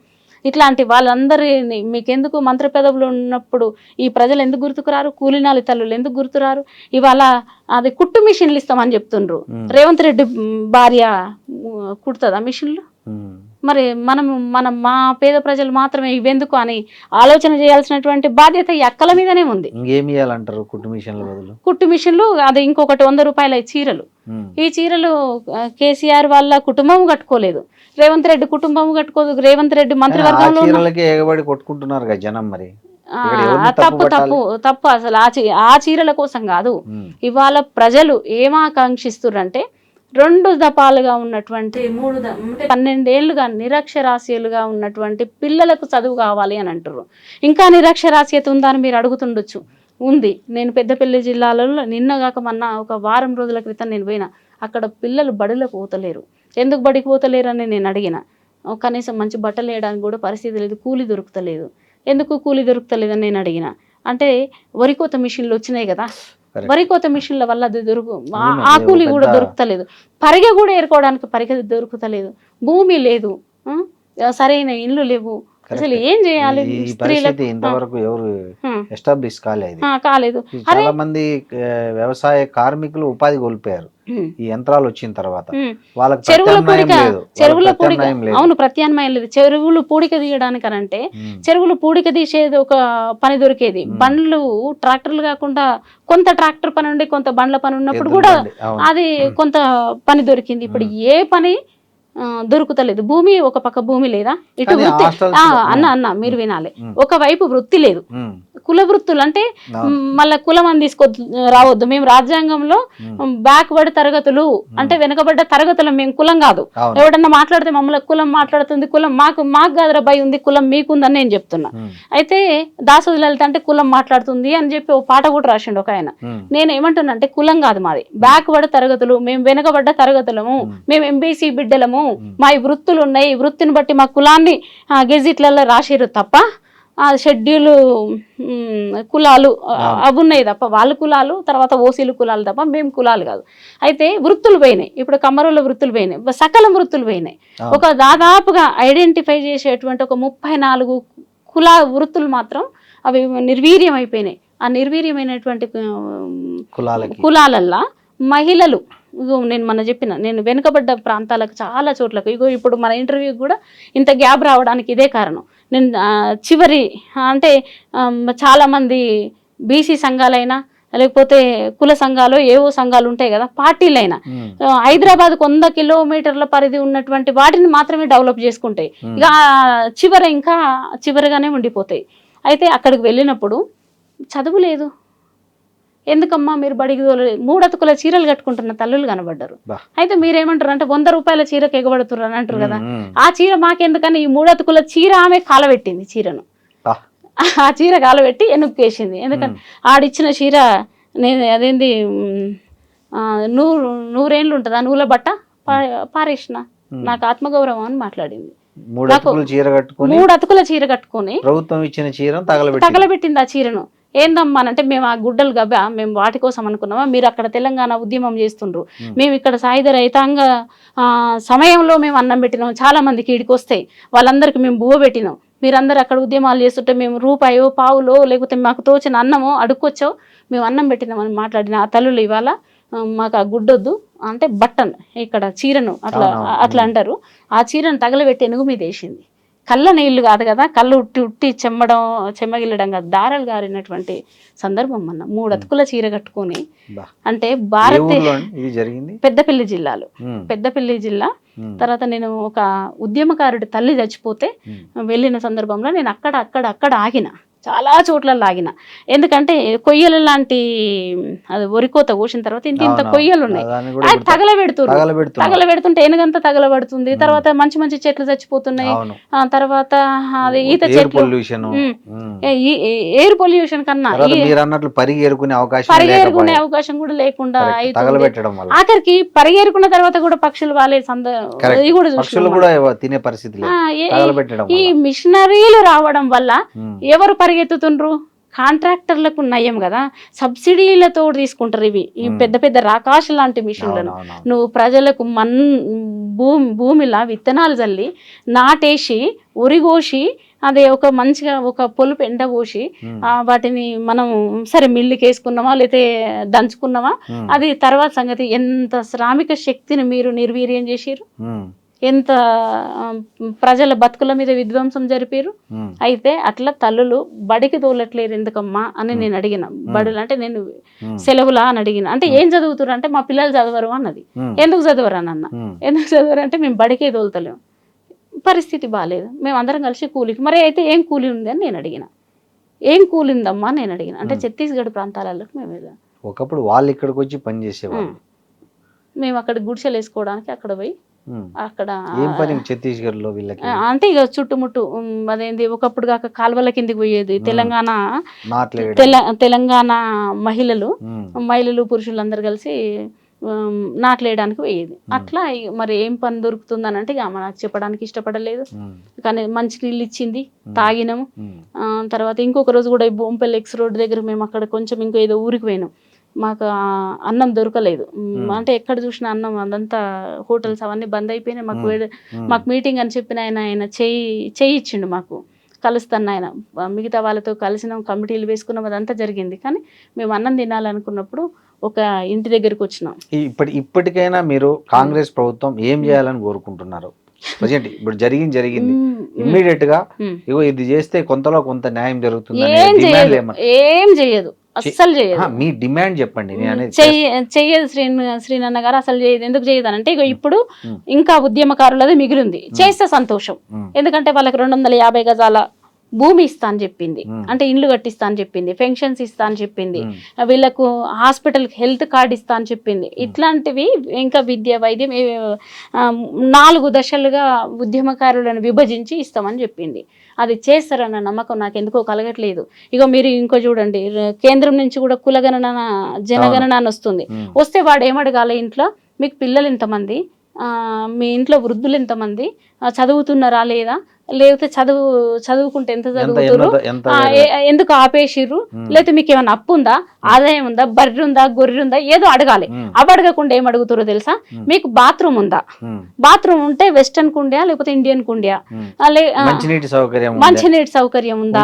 ఇట్లాంటి వాళ్ళందరినీ మీకెందుకు? మంత్రి పదవులు ఉన్నప్పుడు ఈ ప్రజలు ఎందుకు గుర్తుకురారు? కూలినాలి తల్లులు ఎందుకు గుర్తురారు? ఇవాళ అది కుట్టు మిషన్లు ఇస్తామని చెప్తుండ్రు. రేవంత్ రెడ్డి భార్య కుడుతుందా మిషన్లు? మరి మనం మా పేద ప్రజలు మాత్రమే ఇవెందుకు అని ఆలోచన చేయాల్సినటువంటి బాధ్యత ఈ అక్కల మీదనే ఉంది. కుట్టు మిషన్లు అది ఇంకొకటి 100 రూపాయల చీరలు. ఈ చీరలు కేసీఆర్ వాళ్ళ కుటుంబం కట్టుకోలేదు, రేవంత్ రెడ్డి కుటుంబం కట్టుకోదు. రేవంత్ రెడ్డి మంత్రివర్గంలో కొట్టుకుంటున్నారు జనం. మరి ఇక్కడ ఎవరిని తప్పు పట్టాలి? తప్పు తప్పు అసలు ఆ చీరల కోసం కాదు. ఉమ్, ఇవాళ ప్రజలు ఏమాకాంక్షిస్తుర్రంటే 2 దఫాలుగా ఉన్నటువంటి 12 ఏళ్ళుగా నిరక్షరాస్యులుగా ఉన్నటువంటి పిల్లలకు చదువు కావాలి అని అంటారు. ఇంకా నిరక్షరాస్యత ఉందా అని మీరు అడుగుతుండొచ్చు. ఉంది. నేను పెద్దపల్లి జిల్లాలో నిన్నగాక మొన్న ఒక వారం రోజుల క్రితం నేను పోయినా. అక్కడ పిల్లలు బడిలోకి పోతలేరు. ఎందుకు బడికి పోతలేరు అని నేను అడిగిన. కనీసం మంచి బట్టలు వేయడానికి కూడా పరిస్థితి లేదు, కూలి దొరుకుతలేదు. ఎందుకు కూలి దొరుకుతలేదని నేను అడిగిన. అంటే వరికోత మిషన్లు వచ్చినాయి కదా, Correct. వరికోత మిషన్ల వల్ల అది నిజమే, ఆ ఇది కూలి ఒక కూడా పెద్ద- దొరుకుతలేదు. పరిగె కూడా ఏరుకోవడానికి పరిగె దొరుకుతలేదు. భూమి లేదు, సరైన ఇల్లు లేవు. అసలు ఏం చేయాలి ఈ స్త్రీలకు? పరిస్థితి ఇంతవరకు ఎవరు హ్మ్. ఎస్టాబ్లిష్ కాలేదు. కాలేదు. చాలా మంది వ్యవసాయ కార్మికులు ఉపాధి కోల్పోయారు హ్మ్. ఈ యంత్రాలు వచ్చిన తర్వాత. హ్మ్. వాళ్ళకి చెరువుల ప్రత్యామ్నాయం పూడిక లేదు. చెరువుల వాళ్ళకి పూడిక ప్రత్యామ్నాయం లేదు. అవును, ప్రత్యామ్నాయం లేదు. చెరువులు పూడిక తీయడానికి అనంటే ఉమ్, చెరువులు పూడిక తీసేది ఒక పని దొరికేది. బండ్లు ట్రాక్టర్లు కాకుండా కొంత ట్రాక్టర్ పని ఉండి కొంత బండ్ల పని ఉన్నప్పుడు ఎద్దుల కూడా బండి, అవును. అది కొంత పని దొరికింది. ఇప్పుడు ఏ పని దొరుకుతలేదు. భూమి ఒక పక్క భూమి లేదా, ఇటు కానీ వృత్తి. hostels అన్న మీరు వినాలి. ఒకవైపు వృత్తి లేదు, ఉమ్, కుల వృత్తులు అంటే అవును. మళ్ళా కులం అని రావద్దు. మేము రాజ్యాంగంలో బ్యాక్వర్డ్ తరగతులు అంటే వెనుకబడ్డ తరగతులు, మేము కులం కాదు. అవును. ఎవడన్నా మాట్లాడితే మమ్మల్ని కులం మాట్లాడుతుంది, కులం మాకు కాదు రబ్బాయి ఉంది, కులం మీకుందని నేను చెప్తున్నా. ఉమ్, అయితే దాసోజు లలిత అంటే కులం మాట్లాడుతుంది అని చెప్పి ఓ పాట కూడా రాసిండు ఒక ఆయన. ఉమ్, నేను ఏమంటున్నా అంటే కులం కాదు మాది, బ్యాక్వర్డ్ తరగతులు, మేము వెనుకబడ్డ తరగతులము, మేము ఎంబీసీ బిడ్డలము, మా ఈ వృత్తులు ఉన్నాయి, ఈ వృత్తిని బట్టి మా కులాన్ని గెజిట్లలో రాసిరు తప్ప ఆ షెడ్యూల్ కులాలు అవి ఉన్నాయి తప్ప, వాళ్ళ కులాలు తర్వాత ఓసీలు కులాలు తప్ప మేము కులాలు కాదు. అయితే వృత్తులు పోయినాయి. ఇప్పుడు కమ్మరుల వృత్తులు పోయినాయి, సకల వృత్తులు పోయినాయి. ఒక దాదాపుగా ఐడెంటిఫై చేసేటువంటి ఒక 34 కుల వృత్తులు మాత్రం అవి నిర్వీర్యం అయిపోయినాయి. ఆ నిర్వీర్యమైనటువంటి కులాలల్లా మహిళలు, ఇగో నేను మన చెప్పిన, నేను వెనుకబడ్డ ప్రాంతాలకు చాలా చోట్లకు, ఇగో ఇప్పుడు మన ఇంటర్వ్యూకి కూడా ఇంత గ్యాప్ రావడానికి ఇదే కారణం. నేను చివరి అంటే చాలామంది బీసీ సంఘాలైనా లేకపోతే కుల సంఘాలు ఏవో సంఘాలు ఉంటాయి కదా, పార్టీలైనా హైదరాబాద్ 100 కిలోమీటర్ల పరిధి ఉన్నటువంటి వాటిని మాత్రమే డెవలప్ చేసుకుంటాయి. ఇక ఇంకా చివరిగానే ఉండిపోతాయి. అయితే అక్కడికి వెళ్ళినప్పుడు చదువు లేదు. ఎందుకమ్మా మీరు బడికి తోలలేదు? 3 అతుకుల చీరలు కట్టుకుంటున్న తల్లులు కనబడ్డారు. అయితే మీరేమంటారు అంటే 100 రూపాయల చీరకు ఎగబడుతున్నారు అని అంటారు కదా. ఆ చీర మాకెందుకని ఈ 3 అతుకుల చీర ఆమె కాలబెట్టింది. చీరను ఆ చీర కాలబెట్టి ఎనుక్కేసింది. ఎందుకంటే ఆడిచ్చిన చీర నేను అదేంది 100 ఏళ్ళు ఉంటుంది, ఆ నూల బట్ట పారేసిన, నాకు ఆత్మగౌరవం అని మాట్లాడింది. 3 అతుకుల చీర కట్టుకొని ప్రభుత్వం ఇచ్చిన చీర తగలబెట్టింది ఆ చీరను. ఏందమ్మా అంటే మేము ఆ గుడ్డలు గబ్బా మేము వాటి కోసం అనుకున్నామా? మీరు అక్కడ తెలంగాణ ఉద్యమం చేస్తుండ్రు, మేము ఇక్కడ సాయుధ రైతాంగ సమయంలో మేము అన్నం పెట్టినాం, చాలా మందికి ఈడికి వస్తాయి, వాళ్ళందరికీ మేము బువ్వ పెట్టినాం. మీరందరూ అక్కడ ఉద్యమాలు చేస్తుంటే మేము రూపాయో పావులో లేకపోతే మాకు తోచిన అన్నమో అడుక్కొచ్చో మేము అన్నం పెట్టినామని మాట్లాడిన ఆ తల్లులు ఇవాళ మాకు ఆ గుడ్డొద్దు అంటే బట్టను ఇక్కడ చీరను అట్లా అంటారు. ఆ చీరను తగలబెట్టి ఎనుగు మీద వేసింది. కళ్ళ నీళ్లు కాదు కదా, కళ్ళు ఉట్టి చెమ్మగిల్లడం కాదు, దారాలు గారినటువంటి సందర్భం. అన్న 3 అతుకుల చీర కట్టుకొని అంటే పెద్దపల్లి జిల్లాలో, పెద్దపల్లి జిల్లా. తర్వాత నేను ఒక ఉద్యమకారుడి తల్లి చచ్చిపోతే వెళ్ళిన సందర్భంలో నేను అక్కడ ఆగిన, చాలా చోట్లలో ఆగిన. ఎందుకంటే కొయ్యలు లాంటి అది వరికోత కోసిన తర్వాత ఇంత కొయ్యలు ఉన్నాయి, అది తగలబెడుతుంటే ఎనుగంతా తగలబడుతుంది. తర్వాత మంచి చెట్లు చచ్చిపోతున్నాయి. తర్వాత అది ఈత చెట్లు, ఎయిర్ పొల్యూషన్ కన్నా పరిగేరుకునే అవకాశం కూడా లేకుండా ఆఖరికి పరిగేరుకున్న తర్వాత కూడా పక్షులు వాళ్ళే కూడా తినే పరిస్థితి. ఈ మిషనరీలు రావడం వల్ల ఎవరు పరిగెత్తుతుండ్రు? కాంట్రాక్టర్లకు నయం కదా, సబ్సిడీలతో తీసుకుంటారు ఈ పెద్ద రాకాశ లాంటి మిషన్లను. నువ్వు ప్రజలకు భూమిలా విత్తనాలు చల్లి నాటేసి ఉరిగోసి అదే ఒక మంచిగా ఒక పొలుపు ఎండబోసి వాటిని మనం సరే మిల్లుకి వేసుకున్నామా లేతే దంచుకున్నామా అది తర్వాత సంగతి. ఎంత శ్రామిక శక్తిని మీరు నిర్వీర్యం చేసిరు, ఎంత ప్రజల బతుకుల మీద విధ్వంసం జరిపారు. అయితే అట్లా తల్లులు బడికి తోలట్లేరు ఎందుకమ్మా అని నేను అడిగిన. బడులు అంటే నేను సెలవులా అని అడిగిన. అంటే ఏం చదువుతారు అంటే మా పిల్లలు చదవరు అన్నది. ఎందుకు చదవరు అని అన్న. ఎందుకు చదవరు అంటే మేము బడికే తోలుతలేము, పరిస్థితి బాగాలేదు, మేము అందరం కలిసి కూలికి. మరి అయితే ఏం కూలి ఉంది అని నేను అడిగిన. ఏం కూలిందమ్మా నేను అడిగిన. అంటే ఛత్తీస్గఢ్ ప్రాంతాలకు మేము వెళ్ళాం. ఒకప్పుడు వాళ్ళు ఇక్కడికి వచ్చి పని చేసేవాళ్ళు. మేము అక్కడ గుడిసెలు వేసుకోవడానికి అక్కడ పోయి అక్కడ ఏం పని ఛత్తీస్గఢ్ లో వీళ్ళకి? అంటే ఇక చుట్టుముట్టు అదేంది ఒకప్పుడు కాక కాలువల కిందికి పోయేది తెలంగాణ మహిళలు పురుషులందరూ కలిసి నాట్లేయడానికి పోయేది. అట్లా మరి ఏం పని దొరుకుతుందని అంటే ఇక నాకు చెప్పడానికి ఇష్టపడలేదు. కానీ మంచి నీళ్ళు ఇచ్చింది, తాగినాము. తర్వాత ఇంకొక రోజు కూడా బొంపల్లి ఎక్స్ రోడ్ దగ్గర మేము అక్కడ కొంచెం ఇంకో ఏదో ఊరికి పోయినాం. మాకు అన్నం దొరకలేదు. అంటే ఎక్కడ చూసిన అన్నం అదంతా హోటల్స్ అవన్నీ బంద్ అయిపోయినాయి. మాకు మీటింగ్ అని చెప్పిన ఆయన చేయి ఇచ్చిండు మాకు, కలుస్తాను ఆయన. మిగతా వాళ్ళతో కలిసినాం, కమిటీలు వేసుకున్నాం, అదంతా జరిగింది. కానీ మేము అన్నం తినాలనుకున్నప్పుడు ఒక ఇంటి దగ్గరికి వచ్చినాం. ఇప్పటికైనా మీరు కాంగ్రెస్ ప్రభుత్వం ఏం చేయాలని కోరుకుంటున్నారు? ఇప్పుడు జరిగింది ఇమ్మీడియట్ గా ఇగో ఇది చేస్తే కొంతలో కొంత న్యాయం జరుగుతుంది. ఏం చేయదు, అస్సలు చేయదు. మీ డిమాండ్ చెప్పండి. చెయ్యదు శ్రీనన్న గారు, అసలు చేయదు. ఎందుకు చేయదనంటే ఇక ఇప్పుడు ఇంకా ఉద్యమకారులది మిగిలింది. చేస్తే సంతోషం. ఎందుకంటే వాళ్ళకి 250 గజాల భూమి ఇస్తా అని చెప్పింది, అంటే ఇండ్లు కట్టిస్తా అని చెప్పింది, పెన్షన్స్ ఇస్తా అని చెప్పింది, వీళ్ళకు హాస్పిటల్ హెల్త్ కార్డు ఇస్తా అని చెప్పింది. ఇట్లాంటివి ఇంకా విద్య, వైద్యం 4 దశలుగా ఉద్యమకారులను విభజించి ఇస్తామని చెప్పింది. అది చేస్తారన్న నమ్మకం నాకు ఎందుకో కలగట్లేదు. ఇక మీరు ఇంకో చూడండి, కేంద్రం నుంచి కూడా కులగణన జనగణన అని వస్తుంది. వస్తే వాడు ఏమడగాలి, ఇంట్లో మీకు పిల్లలు ఎంతమంది, మీ ఇంట్లో వృద్ధులు ఎంతమంది, చదువుతున్నారా లేదా, లేకపోతే చదువుకుంటే ఎంత చదువుతున్నారు, ఎందుకు ఆపేసిర్రు, లేకపోతే మీకు ఏమైనా అప్పు ఉందా, ఆదాయం ఉందా, బర్రె ఉందా, గొర్రె ఉందా, ఏదో అడగాలి. అవి అడగకుండా ఏం అడుగుతారో తెలుసా, మీకు బాత్రూమ్ ఉందా, బాత్రూమ్ ఉంటే వెస్టర్న్ కుండియా లేకపోతే ఇండియన్ కుండియా, మంచినీటి సౌకర్యం ఉందా,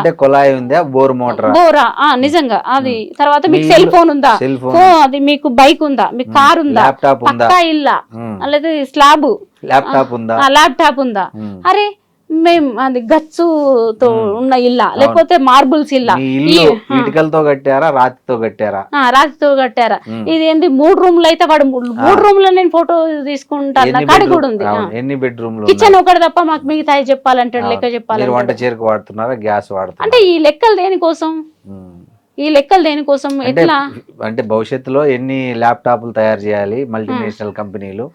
బోరా నిజంగా అది, తర్వాత మీకు సెల్ ఫోన్ ఉందా, అది మీకు బైక్ ఉందా, మీకు కార్ ఉందా, పక్కా ఇల్లా, లేదా స్లాబ్ ల్యాప్టాప్ ఉందా. అరే మేము అది గచ్చుతో ఉన్న ఇల్లా లేకపోతే మార్బుల్స్ ఇల్లా, ఇటుకలతో కట్టారా రాతితో కట్టారా, ఇది ఏంటి 3 రూమ్లు అయితే వాడు 3 రూమ్లో నేను ఫోటో తీసుకుంటాను, నాకు కాడి కూడా ఉంది. ఎన్ని బెడ్రూమ్ కిచెన్ ఒకటి తప్ప మాకు మిగతా చెప్పాలంటాడు, లెక్క చెప్పాలి. వంట చేరుకు వాడుతున్నారా, గ్యాస్ వాడుతున్నారు అంటే ఈ లెక్కలు దేనికోసం ఎట్లా అంటే భవిష్యత్తులో ఎన్ని ల్యాప్టాప్లు తయారు చేయాలి మల్టీనేషనల్ కంపెనీలు,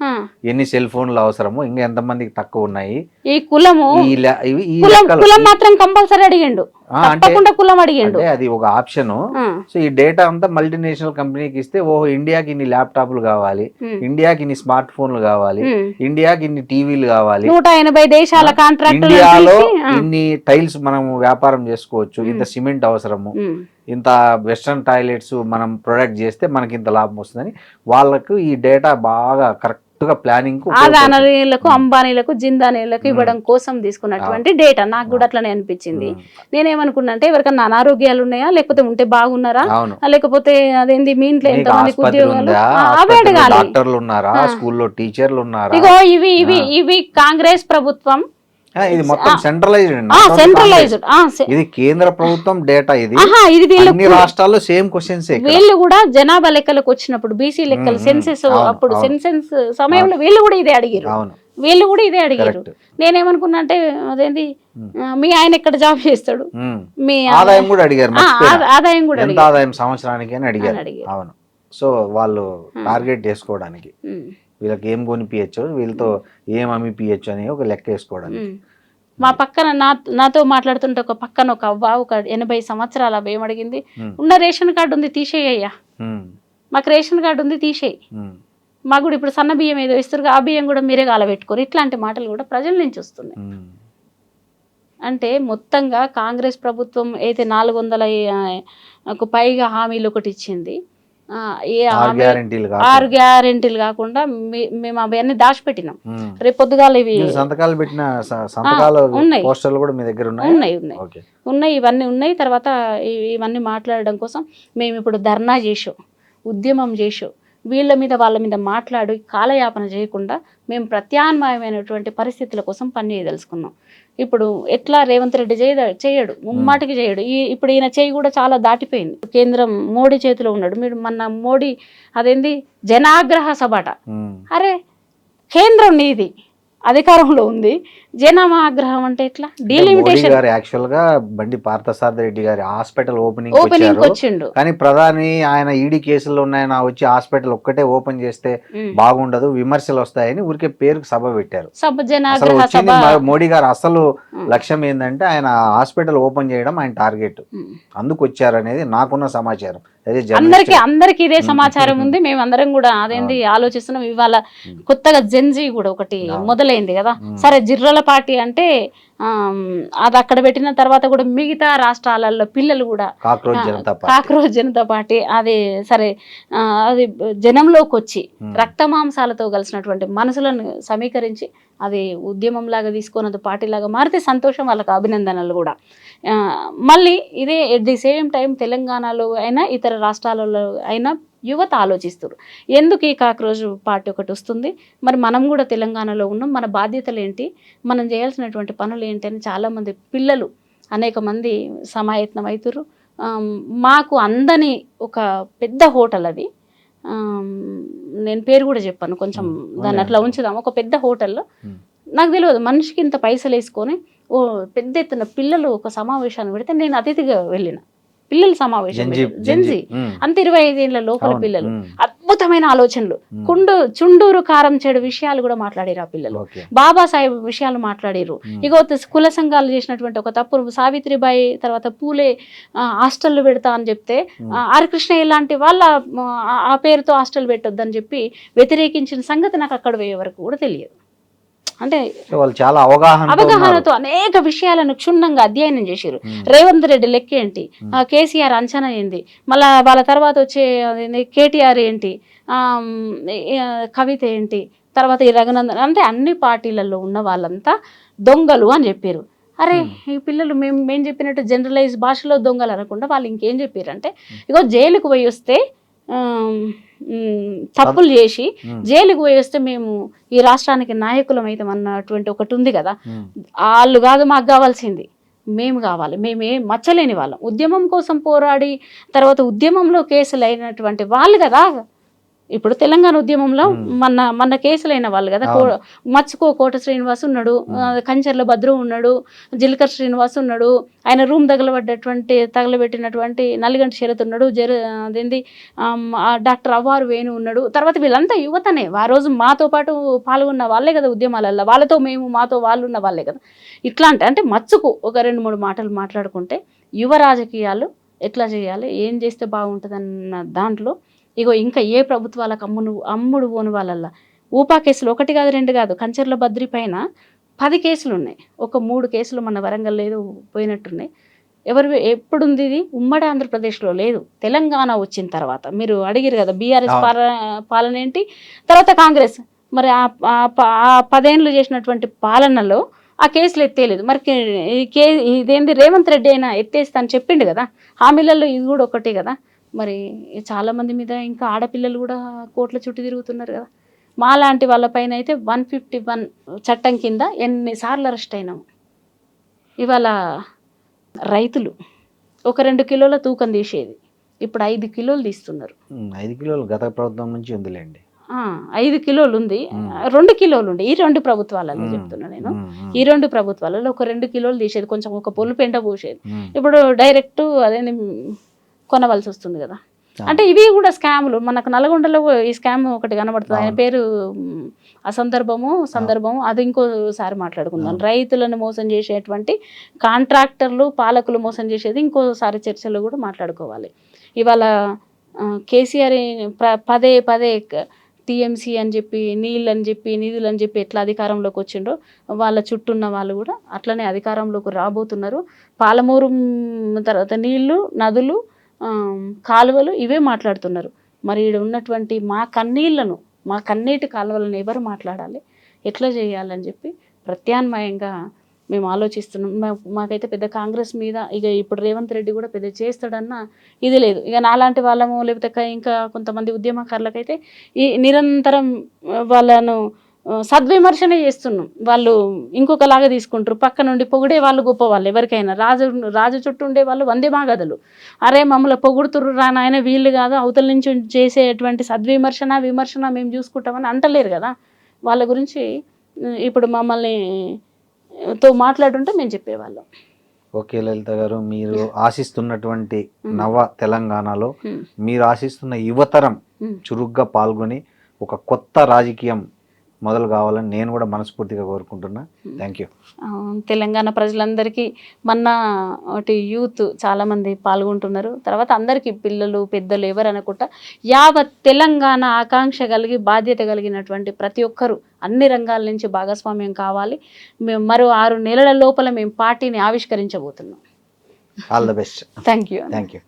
ఎన్ని సెల్ ఫోన్లు అవసరము, ఇంకా ఎంత మందికి తక్కువ ఉన్నాయి, ఈ కులం మాత్రం కంపల్సరీ అడిగిండు, కులం అడిగిండు. అది ఒక ఆప్షన్. సో ఈ డేటా అంతా మల్టీనేషనల్ కంపెనీకి ఇస్తే, ఓహో ఇండియాకి ఇన్ని ల్యాప్టాప్లు కావాలి, ఇండియాకి ఇన్ని స్మార్ట్ ఫోన్లు కావాలి, ఇండియాకి ఇన్ని టీవీలు కావాలి, 180 దేశాల కాంట్రాక్ట్, ఇండియాలో ఇన్ని టైల్స్ మనం వ్యాపారం చేసుకోవచ్చు, ఇంత సిమెంట్ అవసరము, ఇంత వెస్ట్రన్ టాయిలెట్స్ మనం ప్రొడక్ట్ చేస్తే మనకి ఇంత లాభం వస్తుందని వాళ్ళకు ఈ డేటా బాగా కరెక్ట్ గా ప్లానింగ్ అదానీలకు, అంబానీలకు, జిందానీలకు ఇవ్వడం కోసం తీసుకున్నటువంటి డేటా. నాకు కూడా అట్లనే అనిపించింది. నేనేమనుకున్నా అంటే ఎవరికన్నా అనారోగ్యాలు ఉన్నాయా, లేకపోతే ఉంటే బాగున్నారా, లేకపోతే అదేంటి మీ ఇంట్లో ఎంతమందికి ఉద్యోగాలు, అవే అడగాలి. డాక్టర్లు ఉన్నారా, స్కూల్లో టీచర్లు ఉన్నారా. ఇగో ఇవి కాంగ్రెస్ ప్రభుత్వం, ఇది మొత్తం సెంట్రలైజ్డ్. ఇది కేంద్ర ప్రభుత్వం డేటా. ఇది అన్ని రాష్ట్రాల్లో సేమ్ క్వశ్చన్స్. వీళ్ళు కూడా జనాభా లెక్కలకు వచ్చినప్పుడు, బీసీ లెక్కలు సెన్సెస్ అప్పుడు సెన్సెస్ సమయంలో వీళ్ళు కూడా ఇదే అడిగారు. నేనేమనుకున్నా అంటే అదేంటి మీ ఆయన ఎక్కడ జాబ్ చేస్తాడు, మీ ఆదాయం కూడా అడిగారు, ఆదాయం సంవత్సరానికి అని అడిగారు. అవును. సో వాళ్ళు టార్గెట్ చేసుకోవడానికి వీళ్ళకి ఏం కొనిపించచ్చు, వీళ్ళతో ఏం అమ్మిపియచ్చు అని ఒక లెక్క వేసుకోవడానికి. మా పక్కన నాతో మాట్లాడుతుంటే ఒక పక్కన ఒక అవ్వ, ఒక 80 సంవత్సరాల అవ్వ ఏమడిగింది, ఉన్న రేషన్ కార్డు ఉంది తీసేయ్యా, మాకు రేషన్ కార్డు ఉంది తీసేయి, మాకు కూడా ఇప్పుడు సన్న బియ్యం ఏదో ఇస్తారు, ఆ బియ్యం కూడా మీరే కాలబెట్టుకోరు. ఇట్లాంటి మాటలు కూడా ప్రజల నుంచి వస్తున్నాయి. అంటే మొత్తంగా కాంగ్రెస్ ప్రభుత్వం అయితే 400కు పైగా హామీలు ఒకటి ఇచ్చింది. 6 గ్యారెంటీలు కాకుండా మేము అవన్నీ దాచిపెట్టినాం. రేపు పొద్దుగాల ఇవి సంతకాలు పెట్టిన పోస్టర్లు కూడా మీ దగ్గర ఉన్నాయి, ఇవన్నీ ఉన్నాయి. తర్వాత ఇవన్నీ మాట్లాడడం కోసం మేము ఇప్పుడు ధర్నా చేసాం, ఉద్యమం చేసాం. వీళ్ళ మీద వాళ్ళ మీద మాట్లాడి కాలయాపన చేయకుండా మేము ప్రత్యామ్నాయమైనటువంటి పరిస్థితుల కోసం పనిచేయదలుచుకున్నాం. ఇప్పుడు ఎట్లా రేవంత్ రెడ్డి చేయడు, ముమ్మాటికి చేయడు. ఇప్పుడు ఈయన చేయి కూడా చాలా దాటిపోయింది. కేంద్రం మోడీ చేతిలో ఉన్నాడు. మీరు మొన్న మోడీ అదేంది జనాగ్రహ సభట, అరే కేంద్రం నీది, అధికారంలో ఉంది, జనాభా ఆగ్రహం అంటే ఎట్లా? మోడీ డీలిమిటేషన్ గారు యాక్చువల్ గా బండి పార్థసారథి రెడ్డి గారి హాస్పిటల్ ఓపెనింగ్ ఓపెనింగ్ వచ్చారు. వచ్చిండు. కానీ ప్రధాని ఆయన ఈడీ కేసులు ఉన్నాయని వచ్చి హాస్పిటల్ ఒక్కటే ఓపెన్ చేస్తే బాగుండదు, విమర్శలు వస్తాయని ఊరికే పేరుకు సభ పెట్టారు. సభ అసలు జనాగ్రహ సభ. వచ్చింది మోడీ గారు అసలు లక్ష్యం ఏంటంటే ఆయన హాస్పిటల్ ఓపెన్ చేయడం ఆయన టార్గెట్. అందుకు వచ్చారు అనేది నాకున్న సమాచారం. అదే అందరికి ఇదే సమాచారం ఉంది. మేము అందరం కూడా అదేంది ఆలోచిస్తున్నాం. ఇవాళ కొత్తగా జెన్జీ కూడా ఒకటి మొదలైంది కదా. సరే జిర్రల పార్టీ అంటే అది అక్కడ పెట్టిన తర్వాత కూడా మిగతా రాష్ట్రాలలో పిల్లలు కూడా కాక్రోచ్ జనతా పార్టీ అది సరే అది జనంలోకి వచ్చి రక్త మాంసాలతో కలిసినటువంటి మనసులను సమీకరించి అది ఉద్యమం లాగా తీసుకొని అది పార్టీ లాగా మారితే సంతోషం, వాళ్ళకి అభినందనలు కూడా. మళ్ళీ ఇదే ఎట్ ది సేమ్ టైం తెలంగాణలో అయినా ఇతర రాష్ట్రాలలో అయినా యువత ఆలోచిస్తారు, ఎందుకు ఈ కాక్రోజ్ పార్టీ ఒకటి వస్తుంది, మరి మనం కూడా తెలంగాణలో ఉన్నాం, మన బాధ్యతలు ఏంటి, మనం చేయాల్సినటువంటి పనులు ఏంటి అని చాలామంది పిల్లలు అనేక మంది సమాయత్నం అవుతారు. మాకు అందని ఒక పెద్ద హోటల్ అది, నేను పేరు కూడా చెప్పాను, కొంచెం దాన్ని అట్లా ఉంచుదాం. ఒక పెద్ద హోటల్లో నాకు తెలియదు మనిషికి ఇంత పైసలు వేసుకొని ఓ పెద్ద ఎత్తున పిల్లలు ఒక సమావేశాన్ని పెడితే నేను అతిథిగా వెళ్ళిన. పిల్లల సమావేశం జెన్జీ అంత 25 ఏళ్ల లోపల పిల్లలు, అద్భుతమైన ఆలోచనలు, చుండూరు కారం చెడు విషయాలు కూడా మాట్లాడారు ఆ పిల్లలు. బాబాసాహెబ్ విషయాలు మాట్లాడారు. ఇక కుల సంఘాలు చేసినటువంటి ఒక తప్పు, సావిత్రిబాయి తర్వాత పూలే హాస్టల్ పెడతా అని చెప్తే ఆర్ కృష్ణయ్య లాంటి వాళ్ళ ఆ పేరుతో హాస్టల్ పెట్టొద్దని చెప్పి వ్యతిరేకించిన సంగతి నాకు అక్కడ పోయే వరకు కూడా తెలియదు. అంటే వాళ్ళు చాలా అవగాహనతో అనేక విషయాలను క్షుణ్ణంగా అధ్యయనం చేశారు. రేవంత్ రెడ్డి లెక్క ఏంటి, కేసీఆర్ అంచనా ఏంటి, మళ్ళా వాళ్ళ తర్వాత వచ్చే కేటీఆర్ ఏంటి, కవిత ఏంటి, తర్వాత ఈ రఘునందన్, అంటే అన్ని పార్టీలలో ఉన్న వాళ్ళంతా దొంగలు అని చెప్పారు. అరే ఈ పిల్లలు మేము చెప్పినట్టు జనరలైజ్ భాషలో దొంగలు అనకుండా వాళ్ళు ఇంకేం చెప్పారంటే, ఇగో జైలుకు పోయి వస్తే తప్పులు చేసి జైలుకు పోయి వస్తే మేము ఈ రాష్ట్రానికి నాయకులం అవుతాం అన్నటువంటి ఒకటి ఉంది కదా. వాళ్ళు కాదు మాకు కావాల్సింది, మేము కావాలి, మేమే మచ్చలేని వాళ్ళం, ఉద్యమం కోసం పోరాడి తర్వాత ఉద్యమంలో కేసులు అయినటువంటి వాళ్ళు కదా. ఇప్పుడు తెలంగాణ ఉద్యమంలో మన కేసులైన వాళ్ళు కదా. మచ్చుకో కోట శ్రీనివాస్ ఉన్నాడు, కంచర్ల భద్రు ఉన్నాడు, జిల్కర్ శ్రీనివాస్ ఉన్నాడు, ఆయన రూమ్ తగలబెట్టినటువంటి నల్లిగంటి శరత్ ఉన్నాడు, అదేంది డాక్టర్ అవ్వారు వేణు ఉన్నాడు. తర్వాత వీళ్ళంతా యువతనే, ఆ రోజు మాతో పాటు పాల్గొన్న వాళ్ళే కదా ఉద్యమాలలో, వాళ్ళతో మాతో వాళ్ళు ఉన్న వాళ్ళే కదా. ఇట్లా అంటే మచ్చుకు ఒక 2-3 మాటలు మాట్లాడుకుంటే యువ రాజకీయాలు ఎట్లా చేయాలి, ఏం చేస్తే బాగుంటుంది అన్న దాంట్లో ఇగో ఇంకా ఏ ప్రభుత్వాలకు అమ్ముడు పోని వాళ్ళల్లా ఊపా కేసులు 1 కాదు 2 కాదు, కంచర్ల బద్రి పైన 10 కేసులు ఉన్నాయి. ఒక 3 కేసులు మన వరంగల్ లేదు పోయినట్టున్నాయి. ఎప్పుడుంది ఇది? ఉమ్మడి ఆంధ్రప్రదేశ్లో లేదు, తెలంగాణ వచ్చిన తర్వాత. మీరు అడిగిరు కదా బీఆర్ఎస్ పాలన ఏంటి, తర్వాత కాంగ్రెస్, మరి ఆ 10 ఏళ్ళు చేసినటువంటి పాలనలో ఆ కేసులు ఎత్తేయలేదు. మరి ఇదేంది రేవంత్ రెడ్డి అయినా ఎత్తేస్తా అని చెప్పిండు కదా, హామీలలో ఇది కూడా ఒకటే కదా. మరి చాలామంది మీద ఇంకా ఆడపిల్లలు కూడా కోట్ల చుట్టూ తిరుగుతున్నారు కదా. మా లాంటి వాళ్ళపైన అయితే 151 చట్టం కింద ఎన్నిసార్లు అరెస్ట్ అయినాము. ఇవాళ రైతులు ఒక 2 కిలోల తూకం తీసేది ఇప్పుడు 5 కిలోలు తీస్తున్నారు. 5 కిలోలు గత ప్రభుత్వం నుంచి ఉందిలేండి. 5 కిలోలు ఉంది, 2 కిలోలు ఉండే ఈ 2 ప్రభుత్వాలలో చెప్తున్నా నేను. ఈ 2 ప్రభుత్వాలలో ఒక 2 కిలోలు తీసేది, కొంచెం ఒక పొలు పెంట పోసేది. ఇప్పుడు డైరెక్ట్ అదేంది కొనవలసి వస్తుంది కదా. అంటే ఇవి కూడా స్కాములు. మనకు నల్గొండలో ఈ స్కామ్ ఒకటి కనబడుతుంది, ఆయన పేరు సందర్భము అది ఇంకోసారి మాట్లాడుకుందాం. రైతులను మోసం చేసేటువంటి కాంట్రాక్టర్లు పాలకులు మోసం చేసేది ఇంకోసారి చర్చలో కూడా మాట్లాడుకోవాలి. ఇవాళ కేసీఆర్ పదే టీఎంసీ అని చెప్పి నీళ్ళు అని చెప్పి నిధులు అని చెప్పి ఎట్లా అధికారంలోకి వచ్చిండో వాళ్ళ చుట్టూ ఉన్న వాళ్ళు కూడా అట్లనే అధికారంలోకి రాబోతున్నారు. పాలమూరు తర్వాత నీళ్లు, నదులు, కాలువలు ఇవే మాట్లాడుతున్నారు. మరి ఇక్కడ ఉన్నటువంటి మా కన్నీటి కాలువలను ఎవరు మాట్లాడాలి, ఎట్లా చేయాలని చెప్పి ప్రత్యామ్నాయంగా మేము ఆలోచిస్తున్నాం. మాకైతే పెద్ద కాంగ్రెస్ మీద ఇక ఇప్పుడు రేవంత్ రెడ్డి కూడా పెద్ద చేస్తాడన్న ఇది లేదు. ఇక నాలాంటి వాళ్ళము లేకపోతే ఇంకా కొంతమంది ఉద్యమకారులకైతే ఈ నిరంతరం వాళ్ళను సద్విమర్శనే చేస్తున్నాం. వాళ్ళు ఇంకొకలాగా తీసుకుంటారు, పక్క నుండి పొగిడే వాళ్ళు గొప్ప వాళ్ళు. ఎవరికైనా రాజు చుట్టూ ఉండే వాళ్ళు వందే మాగదులు, అరే మమ్మల్ని పొగుడుతుర్రు రానాయన వీళ్ళు కాదు, అవతల నుంచి చేసేటువంటి విమర్శన మేము చూసుకుంటామని అంటలేరు కదా. వాళ్ళ గురించి ఇప్పుడు మమ్మల్ని తో మాట్లాడుంటే మేము చెప్పేవాళ్ళం. ఓకే లలిత గారు, మీరు ఆశిస్తున్నటువంటి నవ తెలంగాణలో మీరు ఆశిస్తున్న యువతరం చురుగ్గా పాల్గొని ఒక కొత్త రాజకీయం మొదలు కావాలని నేను కూడా మనస్ఫూర్తిగా కోరుకుంటున్నా. Thank you. తెలంగాణ ప్రజలందరికీ మొన్న ఒకటి యూత్ చాలామంది పాల్గొంటున్నారు. తర్వాత అందరికీ పిల్లలు పెద్దలు ఎవరు అనుకుంటా యావత్ తెలంగాణ ఆకాంక్ష కలిగి బాధ్యత కలిగినటువంటి ప్రతి ఒక్కరూ అన్ని రంగాల నుంచి భాగస్వామ్యం కావాలి. మేము మరో 6 నెలల లోపల మేము పార్టీని ఆవిష్కరించబోతున్నాం. All the best. Thank you. Thank you.